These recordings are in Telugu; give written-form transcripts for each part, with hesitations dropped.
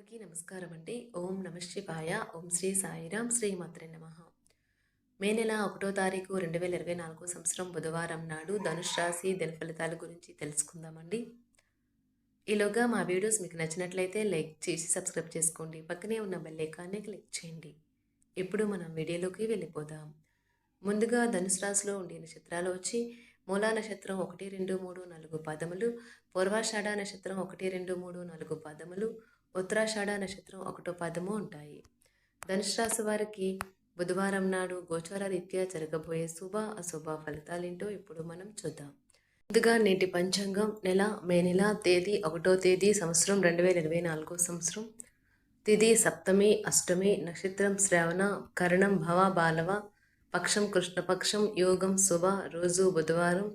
అందరికీ నమస్కారం అండి. ఓం నమ శివాయ. ఓం శ్రీ సాయిరాం. శ్రీమాత్రే నమః. మే నెల 1వ తారీఖు 2024 సంవత్సరం బుధవారం నాడు ధనుష్ రాశి దిన ఫలితాల గురించి తెలుసుకుందామండి. ఈలోగా మా వీడియోస్ మీకు నచ్చినట్లయితే లైక్ చేసి సబ్స్క్రైబ్ చేసుకోండి. పక్కనే ఉన్న బెల్ ఐకాన్ని క్లిక్ చేయండి. ఇప్పుడు మనం వీడియోలోకి వెళ్ళిపోదాం. ముందుగా ధనుసు రాశిలో ఉండే నక్షత్రాలు వచ్చి మూలా నక్షత్రం 1, 2, 3, 4 పాదములు, పూర్వాషాఢ నక్షత్రం 1, 2, 3, 4 పాదములు, ఉత్తరాషాఢ నక్షత్రం 1 పాదము ఉంటాయి. ధనుసు రాశి వారికి బుధవారం నాడు గోచార రీత్యా జరగబోయే శుభ అశుభ ఫలితాలేంటో ఇప్పుడు మనం చూద్దాం. ముందుగా నేటి పంచాంగం మే నెల తేదీ 1వ తేదీ సంవత్సరం 2024 సంవత్సరం. తిథి సప్తమి, అష్టమి, నక్షత్రం శ్రవణ, కరణం భవ బాలవ, పక్షం కృష్ణపక్షం, యోగం శుభ, రోజు బుధవారం,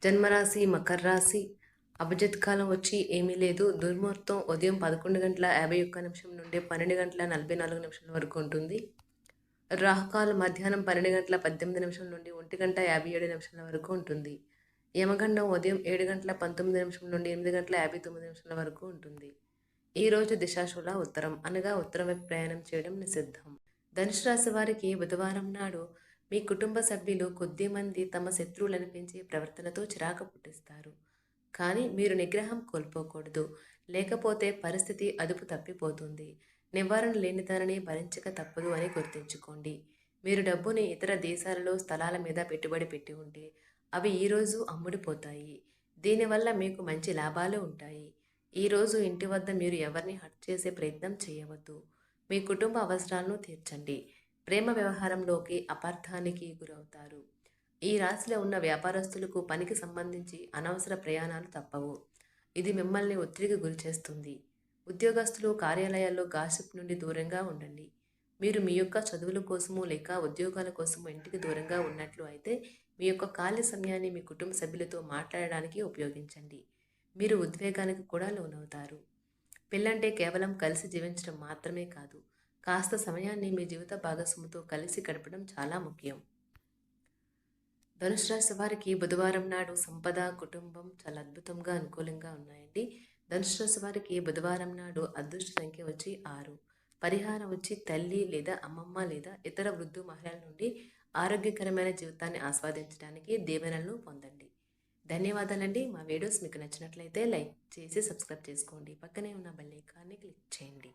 జన్మరాశి మకర రాశి. అభిజిత్ కాలం వచ్చి ఏమీ లేదు. దుర్ముహూర్తం ఉదయం 11:51 నుండి 12:44 వరకు ఉంటుంది. రాహుకాలం మధ్యాహ్నం 12:18 నుండి 1:57 వరకు ఉంటుంది. యమగండం ఉదయం 7:19 నుండి 8:59 వరకు ఉంటుంది. ఈరోజు దిశాశూల ఉత్తరం, అనగా ఉత్తరం వైపు ప్రయాణం చేయడం నిషిద్ధం. ధనుసు రాశి వారికి బుధవారం నాడు మీ కుటుంబ సభ్యులు కొద్దిమంది తమ శత్రువులను పెంచే ప్రవర్తనతో చిరాకు పుట్టిస్తారు. కానీ మీరు నిగ్రహం కోల్పోకూడదు, లేకపోతే పరిస్థితి అదుపు తప్పిపోతుంది. నివారణ లేని దానిని భరించక తప్పదు అని గుర్తుంచుకోండి. మీరు డబ్బుని ఇతర దేశాలలో స్థలాల మీద పెట్టుబడి పెట్టి ఉంటే అవి ఈరోజు అమ్ముడిపోతాయి. దీనివల్ల మీకు మంచి లాభాలు ఉంటాయి. ఈరోజు ఇంటి వద్ద మీరు ఎవరిని హర్ట్ చేసే ప్రయత్నం చేయవద్దు. మీ కుటుంబ అవసరాలను తీర్చండి. ప్రేమ వ్యవహారంలోకి అపార్థానికి గురవుతారు. ఈ రాశిలో ఉన్న వ్యాపారస్తులకు పనికి సంబంధించి అనవసర ప్రయాణాలు తప్పవు. ఇది మిమ్మల్ని ఒత్తిడికి గురిచేస్తుంది. ఉద్యోగస్తులు కార్యాలయాల్లో గాసిప్ నుండి దూరంగా ఉండండి. మీరు మీ యొక్క చదువుల కోసము లేక ఉద్యోగాల కోసము ఇంటికి దూరంగా ఉన్నట్లు అయితే మీ యొక్క ఖాళీ సమయాన్ని మీ కుటుంబ సభ్యులతో మాట్లాడడానికి ఉపయోగించండి. మీరు ఉద్వేగానికి కూడా లోనవుతారు. పెళ్ళంటే కేవలం కలిసి జీవించడం మాత్రమే కాదు, కాస్త సమయాన్ని మీ జీవిత భాగస్వామితో కలిసి గడపడం చాలా ముఖ్యం. ధనుసు రాశి వారికి బుధవారం నాడు సంపద, కుటుంబం చాలా అద్భుతంగా అనుకూలంగా ఉన్నాయండి. ధనుసు రాశి వారికి బుధవారం నాడు అదృష్ట సంఖ్య వచ్చి 6. పరిహారం వచ్చి తల్లి లేదా అమ్మమ్మ లేదా ఇతర వృద్ధు మహిళల నుండి ఆరోగ్యకరమైన జీవితాన్ని ఆస్వాదించడానికి దీవెనలను పొందండి. ధన్యవాదాలండి. మా వీడియోస్ మీకు నచ్చినట్లయితే లైక్ చేసి సబ్స్క్రైబ్ చేసుకోండి. పక్కనే ఉన్న బెల్ ఐకాన్ని క్లిక్ చేయండి.